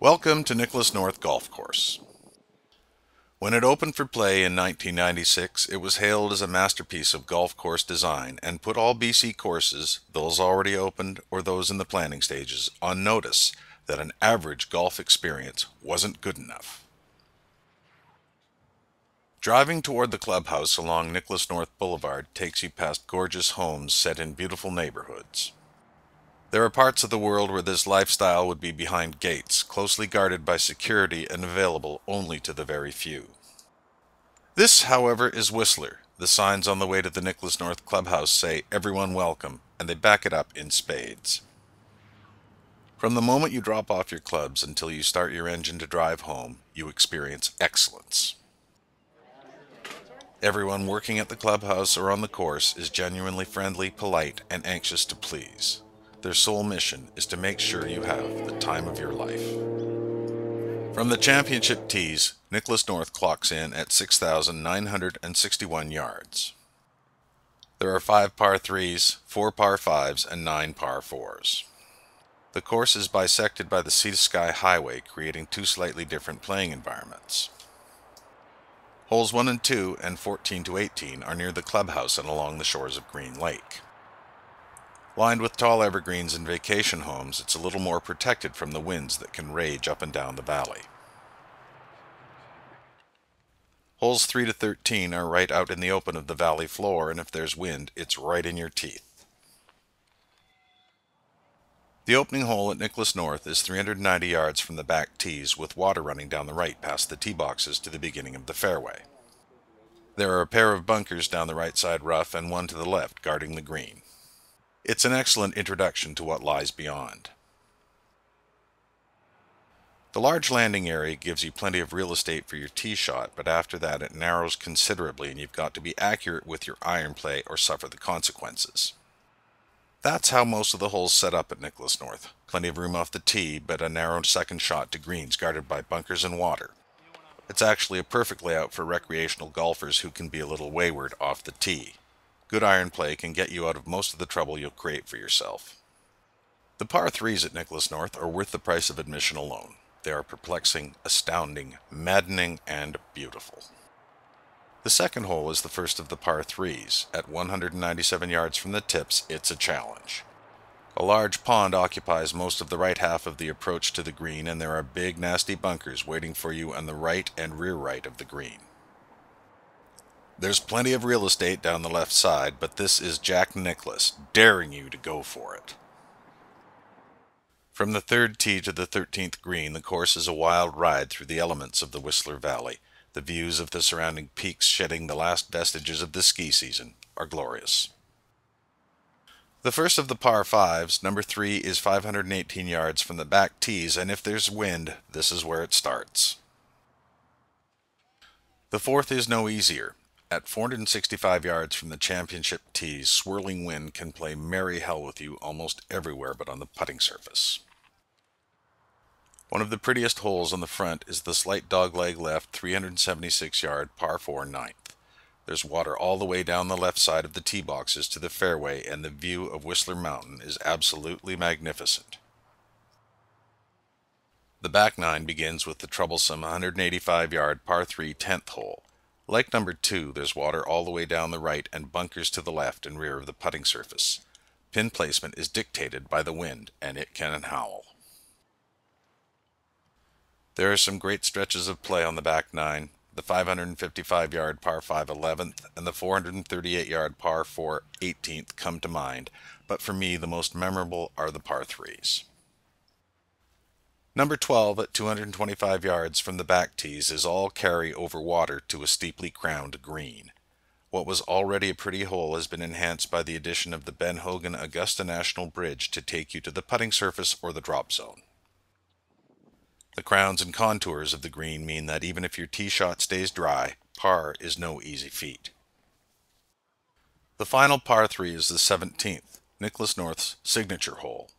Welcome to Nicklaus North Golf Course. When it opened for play in 1996, it was hailed as a masterpiece of golf course design and put all BC courses, those already opened or those in the planning stages, on notice that an average golf experience wasn't good enough. Driving toward the clubhouse along Nicklaus North Boulevard takes you past gorgeous homes set in beautiful neighborhoods. There are parts of the world where this lifestyle would be behind gates, closely guarded by security and available only to the very few. This, however, is Whistler. The signs on the way to the Nicklaus North Clubhouse say "Everyone welcome," and they back it up in spades. From the moment you drop off your clubs until you start your engine to drive home, you experience excellence. Everyone working at the clubhouse or on the course is genuinely friendly, polite, and anxious to please. Their sole mission is to make sure you have the time of your life. From the championship tees, Nicklaus North clocks in at 6,961 yards. There are 5 par 3s, 4 par 5s, and 9 par 4s. The course is bisected by the Sea to Sky Highway, creating 2 slightly different playing environments. Holes 1 and 2 and 14 to 18 are near the clubhouse and along the shores of Green Lake. Lined with tall evergreens and vacation homes, it's a little more protected from the winds that can rage up and down the valley. Holes 3 to 13 are right out in the open of the valley floor, and if there's wind, it's right in your teeth. The opening hole at Nicklaus North is 390 yards from the back tees, with water running down the right past the tee boxes to the beginning of the fairway. There are a pair of bunkers down the right side rough and one to the left guarding the green. It's an excellent introduction to what lies beyond. The large landing area gives you plenty of real estate for your tee shot, but after that it narrows considerably and you've got to be accurate with your iron play or suffer the consequences. That's how most of the holes set up at Nicklaus North. Plenty of room off the tee, but a narrow second shot to greens guarded by bunkers and water. It's actually a perfect layout for recreational golfers who can be a little wayward off the tee. Good iron play can get you out of most of the trouble you'll create for yourself. The par 3s at Nicklaus North are worth the price of admission alone. They are perplexing, astounding, maddening, and beautiful. The second hole is the first of the par 3s. At 197 yards from the tips, it's a challenge. A large pond occupies most of the right half of the approach to the green, and there are big, nasty bunkers waiting for you on the right and rear right of the green. There's plenty of real estate down the left side, but this is Jack Nicklaus, daring you to go for it. From the 3rd tee to the 13th green, the course is a wild ride through the elements of the Whistler Valley. The views of the surrounding peaks, shedding the last vestiges of the ski season, are glorious. The first of the par 5s, number 3, is 518 yards from the back tees, and if there's wind, this is where it starts. The fourth is no easier. At 465 yards from the championship tees, swirling wind can play merry hell with you almost everywhere but on the putting surface. One of the prettiest holes on the front is the slight dogleg left 376-yard par 4 ninth. There's water all the way down the left side of the tee boxes to the fairway, and the view of Whistler Mountain is absolutely magnificent. The back 9 begins with the troublesome 185-yard par 3 10th hole. Like number 2, there's water all the way down the right and bunkers to the left and rear of the putting surface. Pin placement is dictated by the wind, and it can howl. There are some great stretches of play on the back 9. The 555-yard par 5 11th and the 438-yard par 4 18th come to mind, but for me the most memorable are the par 3s. Number 12 at 225 yards from the back tees is all carry over water to a steeply crowned green. What was already a pretty hole has been enhanced by the addition of the Ben Hogan Augusta National Bridge to take you to the putting surface or the drop zone. The crowns and contours of the green mean that even if your tee shot stays dry, par is no easy feat. The final par 3 is the 17th, Nicklaus North's signature hole.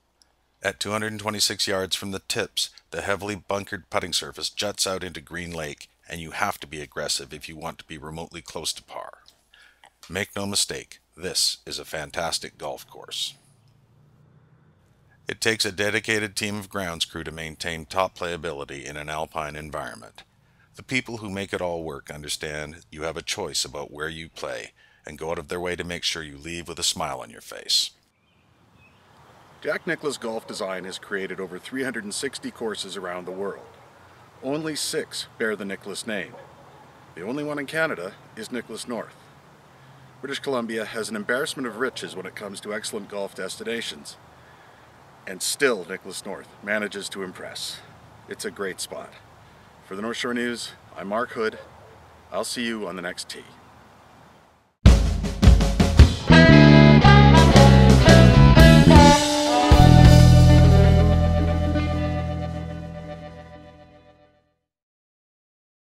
At 226 yards from the tips, the heavily bunkered putting surface juts out into Green Lake, and you have to be aggressive if you want to be remotely close to par. Make no mistake, this is a fantastic golf course. It takes a dedicated team of grounds crew to maintain top playability in an alpine environment. The people who make it all work understand you have a choice about where you play and go out of their way to make sure you leave with a smile on your face. Jack Nicklaus Golf Design has created over 360 courses around the world. Only 6 bear the Nicklaus name. The only one in Canada is Nicklaus North. British Columbia has an embarrassment of riches when it comes to excellent golf destinations. And still Nicklaus North manages to impress. It's a great spot. For the North Shore News, I'm Mark Hood. I'll see you on the next tee.